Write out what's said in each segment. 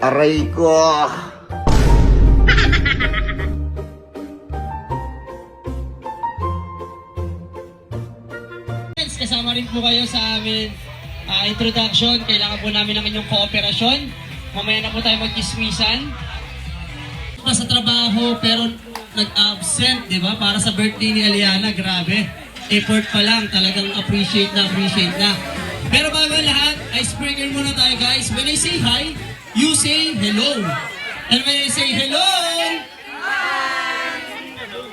Aray ko! Kasama rin po kayo sa amin introduction. Kailangan po namin ng inyong kooperasyon. Mamaya na po tayo mag-kismisan. Sa trabaho pero nag-absent, di ba? Para sa birthday ni Aliana, grabe. Effort pa lang, talagang appreciate na. Pero bago lahat, icebreaker muna tayo guys. When I say hi, you say hello. And when I say hello,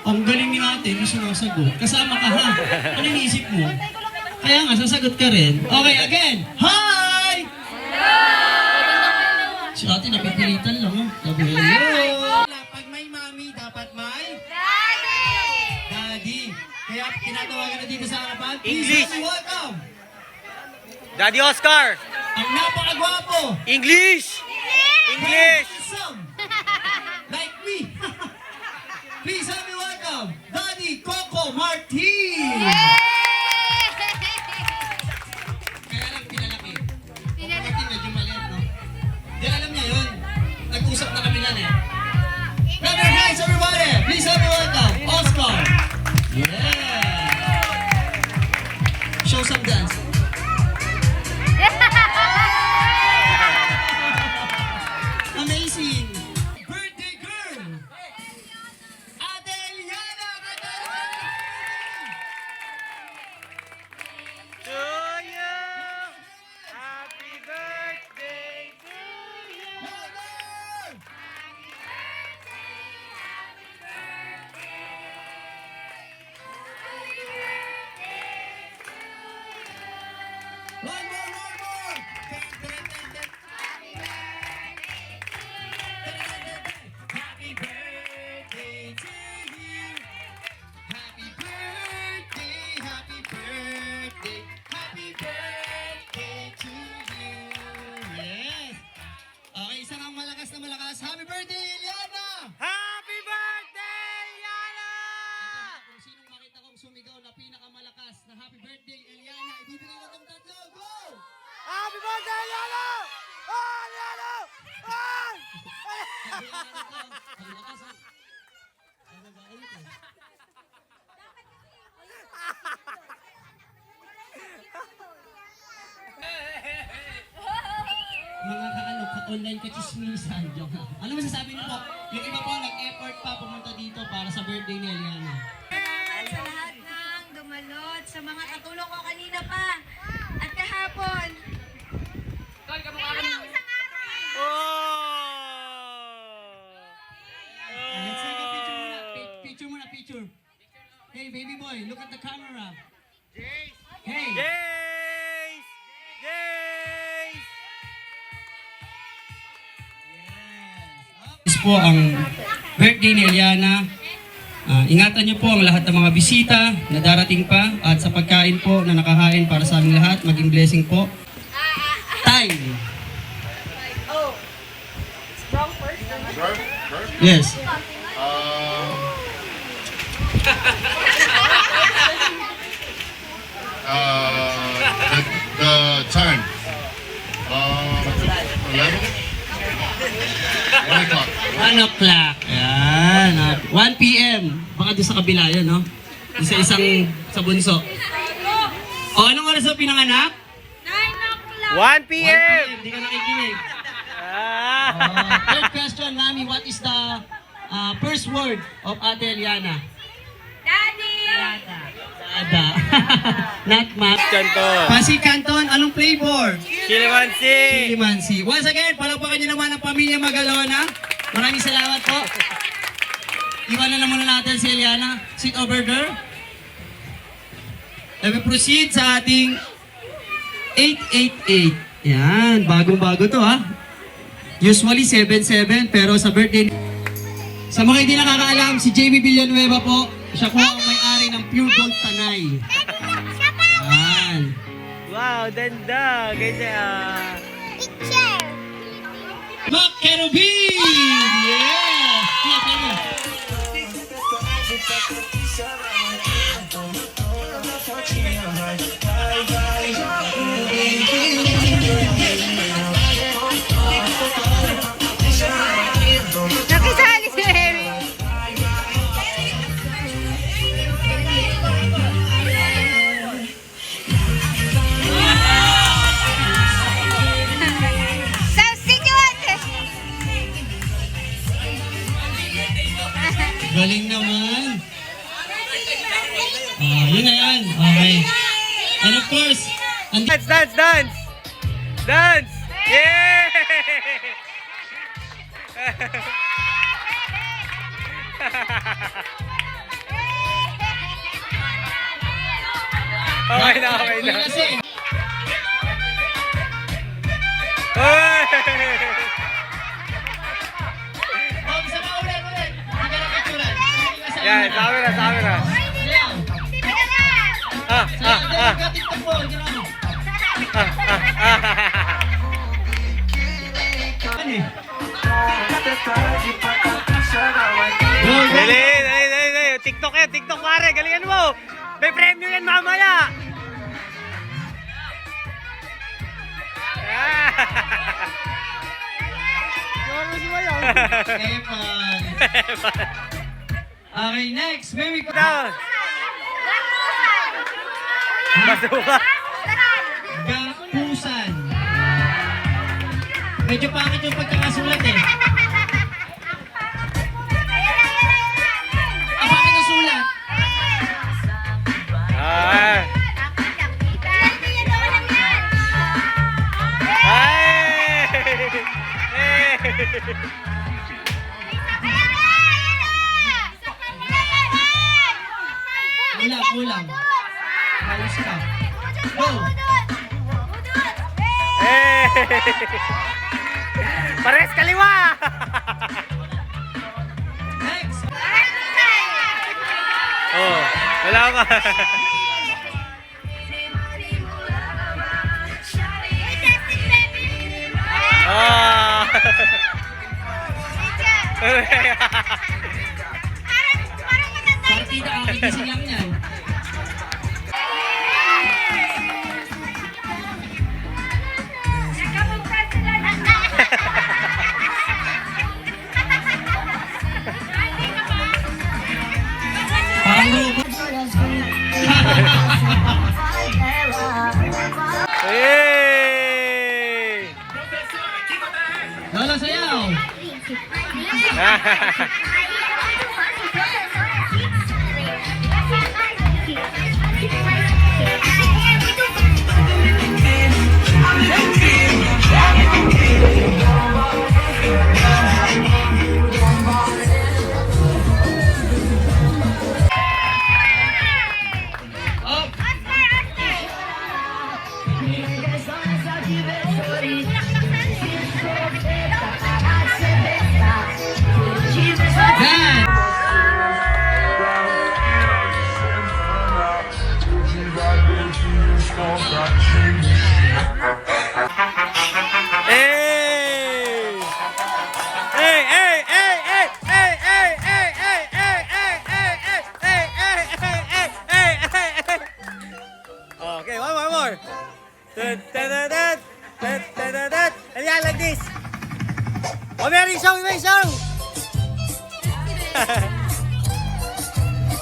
ang galing ni ate, hindi sumasagot. Kasama ka ha. Ano iniisip mo? Kaya nga, sasagot ka rin. Okay, again. Hi! Hello! Si ate, napipilitan lang. Oh. Sabi, hello! Pag may mami, dapat may daddy. Kaya tinatawagan na dito sa harapan. English. Please, welcome. Daddy Oscar. Ang napakagwapo. English. English. Handsome. Like me. Please help me welcome Daddy Coco Martin. Kaya lang pinalaki. Martin medyo maliit, no? Di alam niya yun. Nag-usap na kami yan eh. Clap your hands everybody. Please help me welcome Oscar. Yeah. Show some dance. Amazing. Birthday girl. Ate Eliana. To you. Happy birthday to you. One more. Happy birthday to you. Happy birthday. Happy birthday to you. Yes. Okay, isa ng malakas na malakas. Happy birthday, Eliana! Happy birthday, Yana! Kung sinong makita kong sumigaw na pinakamalakas na happy birthday, Eliana, ibibigay ko itong tatlo. Go! Happy birthday, Yana! Oh, Yana! Oh! Sabi nga nito, ang lakas ha. Ano ba ulit eh? Mga ka-online ka-chismisan. Ano masasabi niyo po? Yung iba po nag-effort pa pumunta dito para sa birthday ni Eliana. Sa lahat ng dumalot, sa mga katulong ko kanina pa at kahapon. Isang araw eh. Let's take a picture muna. Picture. Hey, baby boy, look at the camera. Hey. Jace! Jace! Yes po ang birthday ni Eliana. Ingatan niyo po ang lahat ng mga bisita na darating pa at sa pagkain po na nakahain para sa aming lahat. Maging blessing po. Time. Yes. The time. 11? 1 o'clock. 1 o'clock. Yan. 1 p.m. Baka doon sa kabila yan, no? Doon sa isang sa bunso. O, anong oras ang pinanganak? 9 o'clock. 1 p.m. Hindi ka nakikinig. Ah! Third question, Mami, what is the first word of Ate Eliana? Daddy! Ada. Not ma'am. Canton. Pasig Canton, anong flavor? Chilimansi. Chilimansi. Once again, palakpakan niyo naman ang pamilya Magalona. Maraming salamat po. Iwanan na muna natin si Eliana. Sit over there. Let me proceed sa ating 888. Yan, bagong-bago to ha. Usually 77, pero sa birthday... Sa mga hindi nakakaalam, si Jamie Villanueva po, siya po ang may-ari ng Pure Gold Tanay. Yan. Wow, ganda. Ganyan. Mac Kerubin! Yes! Yeah, thank you. Nakisali si Harry. Substitute! Galing naman. Yun na yan. Okay. And of course, Dance, dance, dance. Dance. Yeah! Okay na, okay na. kasi, Oy! isa pa ulit. Hindi na picturean. Yan, sabi na, sabi na. Yan. Ah, ah, ah. TikTok po. Ginawa. Ano eh? Go, go. Dali, dali, dali, dali. TikTok yan, TikTok pare. Galingan mo. May premyo yan mamaya. Epan. Okay, next. Very good. Down. Basuka. Gapusan. Medyo pangit yung pagkakasulat eh. Ang pangit ng sulat. Ah. Ay! Kulang. Ayos ka. Go. Eh! Pares kaliwa! Next. Oh, wala ka. Ah! Partida ang kigising lang yan. Parang robot. Hey! Lola, sayaw. Up. Dance. Hey! Hey, hey, hey, hey, hey, hey, hey, hey, hey, hey, hey, hey, hey, hey, hey, hey. Okay, one more. Dun, dun, dun, dun, dun, dun, dun, dun. And yeah, like this. Oh, may song, may song.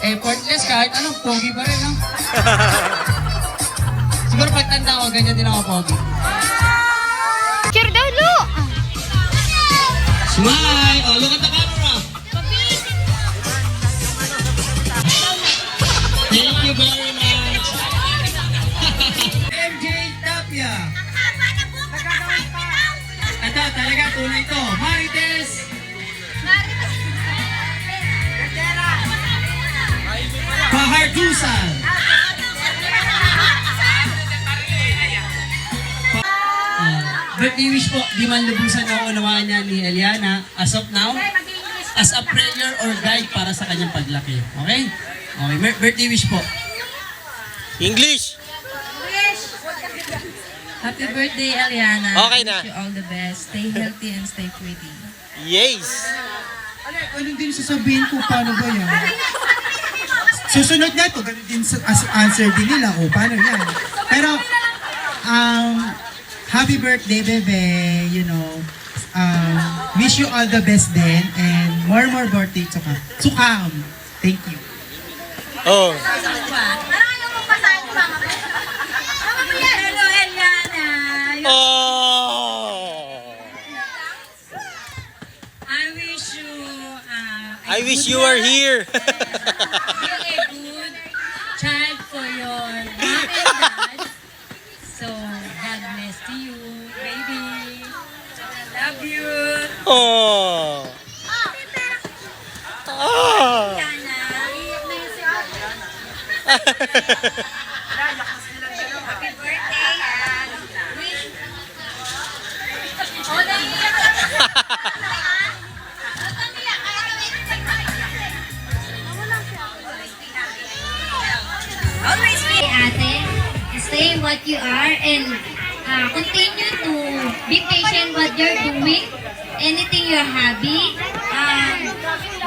Effortless kahit anong pogi pa rin, no? Siguro pagtanda ko, ganyan din ako pogi. Cheer daw, Lu! Smile! Oh, look at the camera! Thank you very much! MJ Tapia! Ito, talaga tunay to. Marites! Pahardusan! Birthday wish po, di man lubusan na unawaan niya ni Eliana as of now, as a prayer or guide para sa kanyang paglaki. Okay? Okay, birthday wish po. English! Happy birthday, Eliana. Okay na. Wish you all the best. Stay healthy and stay pretty. Yes! Ganun din sasabihin ko, paano ba yan? Susunod na to, ganun din as answer din nila, o paano yan? Pero, happy birthday, bebe, you know, wish you all the best din, and more birthday to come. Thank you. Oh. Hello, Eliana. Oh! I I wish you were here. be a good child for your mom and dad. So, God bless to you, baby. I love you. Oh. Oh. Happy birthday. Always be ate. Stay what you are and continue to be patient what you're doing. Anything you're happy,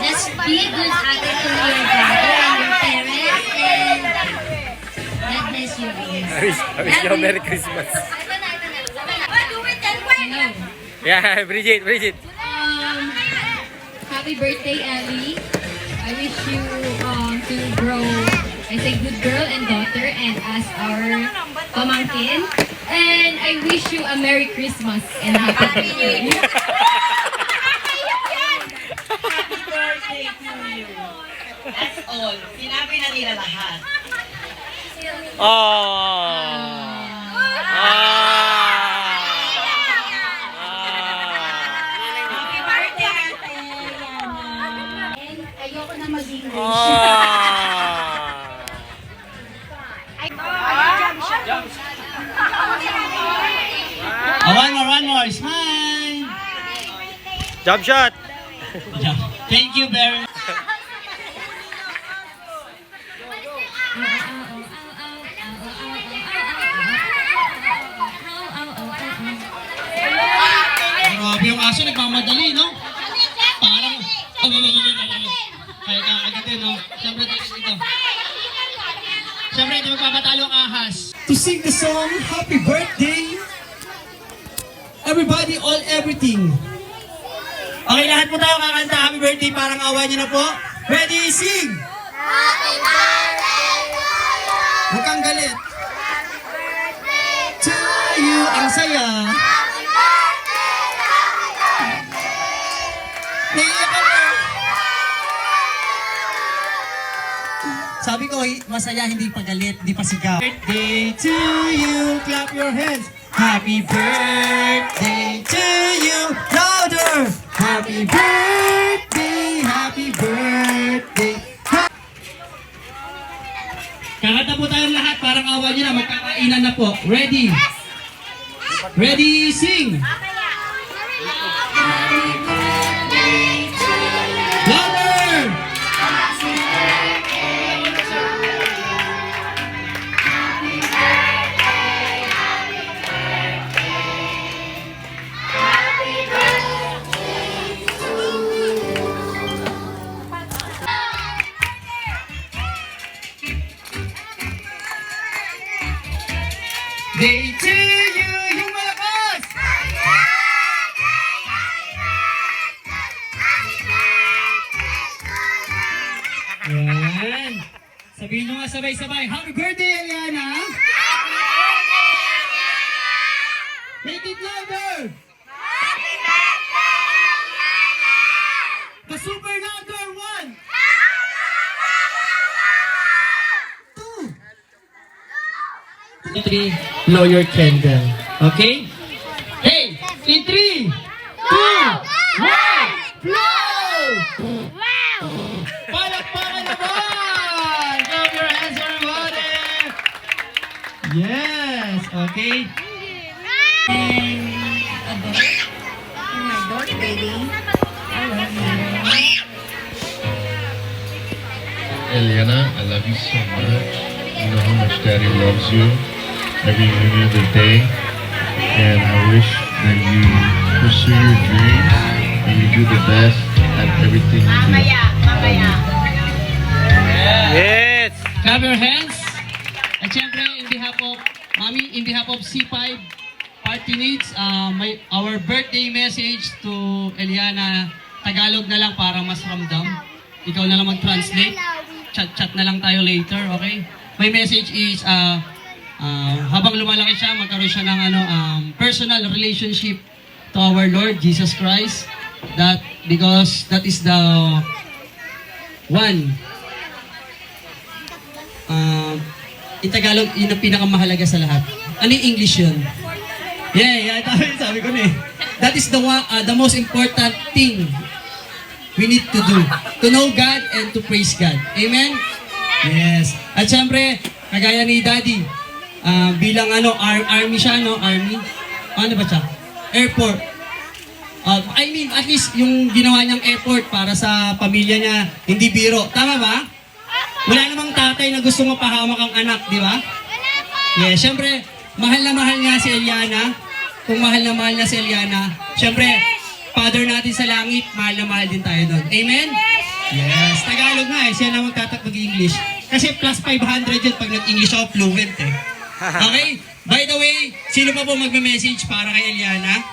just be a good ate to your brother and your parents and God bless you always. I wish you a Merry Christmas. Hello. Yeah, Bridget. Happy birthday, Ellie. I wish you to grow as a good girl and daughter and as our pamangkin. And I wish you a Merry Christmas and a Happy New Year. Happy birthday to you. That's all. Sinabi na nila lahat. Oh. Happy birthday, ate. Ayoko na mag-English. One more. Smile! Jump shot. Thank you very much. Grabe yung aso, nagmamadali, no? Parang... Kaya ka agad din, no? Siyempre, dito. Siyempre, hindi magpapatalo ang ahas. To sing the song, Happy Birthday, everybody, all, everything. Okay, lahat po tayo kakanta. Happy birthday, parang awa niyo na po. Ready, sing! Huwag kang galit. To you, ang saya. Naiiyak ako. Sabi ko, masaya, hindi pa galit, hindi pa sigaw. Birthday to you, clap your hands. Happy birthday to you, louder. Happy birthday, happy birthday. Kakanta po tayong lahat, parang awa niyo na, magkakainan na po. Ready? Ready, sing! Louder! Day to you, yung malakas! Yan. Sabihin nyo nga sabay-sabay, happy birthday, Eliana! Make it louder! Super louder. 1, 2, 3. Blow your candle. Okay? Hey, in 3, 2, 1, blow! Palakpakan naman! Clap your hands, everybody! Yes, okay. Eliana, I love you so much. You know how much Daddy loves you every minute of the day. And I wish that you pursue your dreams and you do the best at everything you do. Yes! Clap your hands. At syempre, in behalf of Mami, in behalf of C5 Party Needs, our birthday message to Eliana, Tagalog na lang para mas ramdam. Ikaw na lang mag-translate. Chat na lang tayo later, okay? My message is, habang lumalaki siya, magkaroon siya ng personal relationship to our Lord Jesus Christ. Because that is the one. In Tagalog, yun ang pinakamahalaga sa lahat. Ano yung English yun? Yeah, sabi ko na eh. That is the most important thing we need to do. To know God and to praise God. Amen? Yes. At syempre, kagaya ni Daddy, bilang army siya, no? Army? Ano ba siya? Airport. At least yung ginawa niyang effort para sa pamilya niya, hindi biro. Tama ba? Wala namang tatay na gusto mapahamak ang anak, di ba? Yeah, syempre, mahal na mahal niya si Eliana. Kung mahal na mahal niya si Eliana, syempre, Father natin sa langit, mahal na mahal din tayo doon. Amen? Yes. Tagalog nga eh, siya na mag-English. Kasi plus 500 yun pag nag-English ako fluent eh. Okay? By the way, sino pa po magme-message para kay Eliana?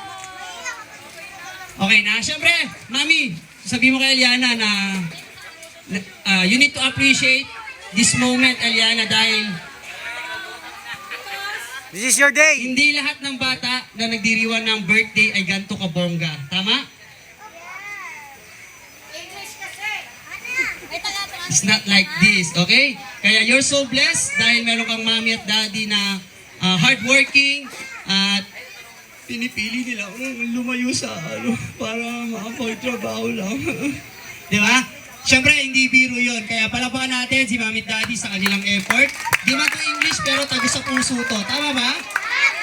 Okay na? Syempre, Mami, sabi mo kay Eliana na you need to appreciate this moment, Eliana, dahil This is your day! hindi lahat ng bata na nagdiriwan ng birthday ay ganito kabongga. Tama? It's not like this, okay? Kaya you're so blessed dahil meron kang mami at daddy na hardworking at pinipili nila lumayo sa para makapagtrabaho lang. Di ba? Siyempre, hindi biro yun. Kaya palapakan natin si mami at daddy sa kanilang effort. Di man to English pero tago sa puso to. Tama ba?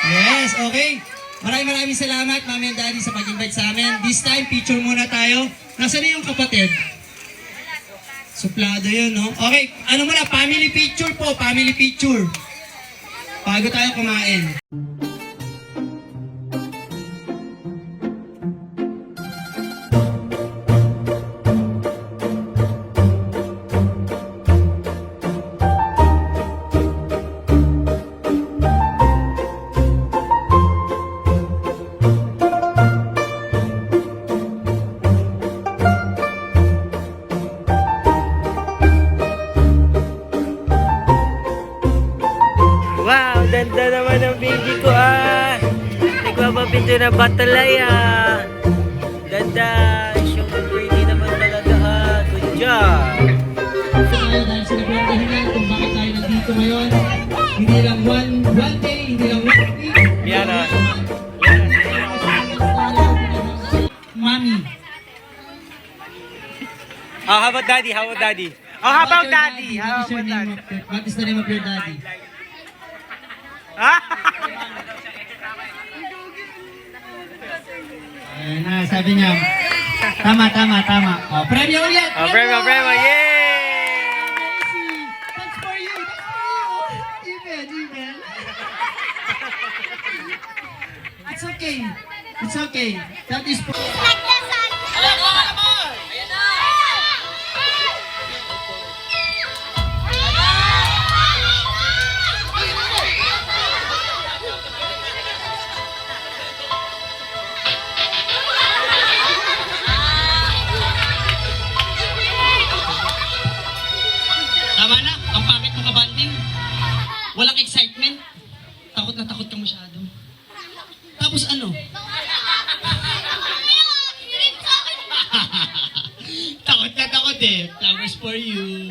Yes, okay. Maraming salamat mami at daddy sa pag-invite sa amin. This time, picture muna tayo. Nasaan na yung kapatid? Suplado yun, no? Okay, ano muna? Family picture po. Family picture. Bago tayo kumain. Wow, ganda naman ng baby ko ah! Nagpapapinto ng batalay ah! Ganda! Super pretty naman talaga ah! Good job! Tayo dahil celebrate dahilan kung bakit tayo nandito ngayon. Hindi lang one day, hindi lang one week. Yan ah! Mami. Oh, how about daddy? How about daddy? Oh, how about daddy? How What is your about name daddy? What is the name of your daddy? Ah! Ayan na, sabi niya. Tama. Oh, premyo ulit! Oh, premo! Yay! That's for you. Even. It's okay. That is for... Tama na, ang pangit mo kabanding. Walang excitement. Takot na takot ka masyado. Tapos ano? birthday. Flowers for you.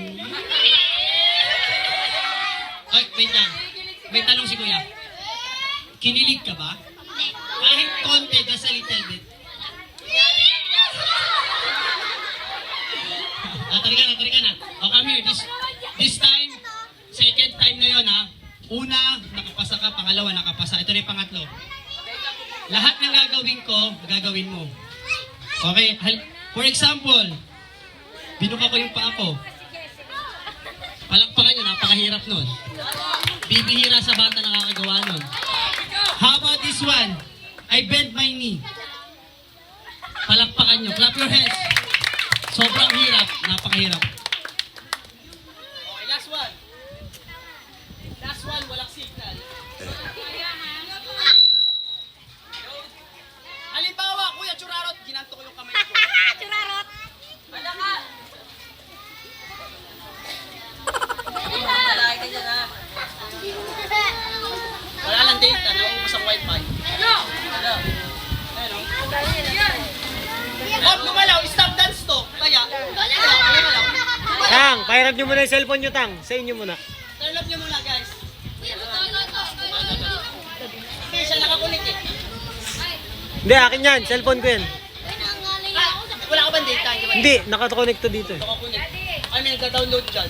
Ay, wait lang. May tanong si Kuya. Kinilig ka ba? Kahit konti, just a little bit. Natari ka na. Oh, come here. This time, second time na yon ha. Una, nakapasa ka. Pangalawa, nakapasa. Ito na yung pangatlo. Lahat ng gagawin ko, gagawin mo. Okay? For example, binuka ko yung paa ko. Palakpakan nyo, napakahirap nun. Bibihira sa bata nakakagawa nun. How about this one? I bend my knee. Palakpakan nyo. Clap your hands. Sobrang hirap. Napakahirap. Okay, last one. Last one, walang signal. Halimbawa, Kuya Churarot, ginanto ko yung kamay ko. Churarot! Wala ka! Malaki ka dyan, ha? Wala lang data, naubos ang wifi. Ano? Ano? Huwag lumalaw, stop dance to. Kaya, lumalaw. Tang, pairap nyo muna yung cellphone nyo, Tang. Sa inyo muna. Turn off nyo muna, guys. Hindi siya nakakunik eh. Hindi, akin yan. Cellphone ko yan. Wala ka ba data? Hindi, nakakonect to dito eh. Nakakunik. I mean, nagda-download dyan.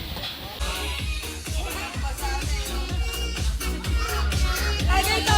Lagi ito,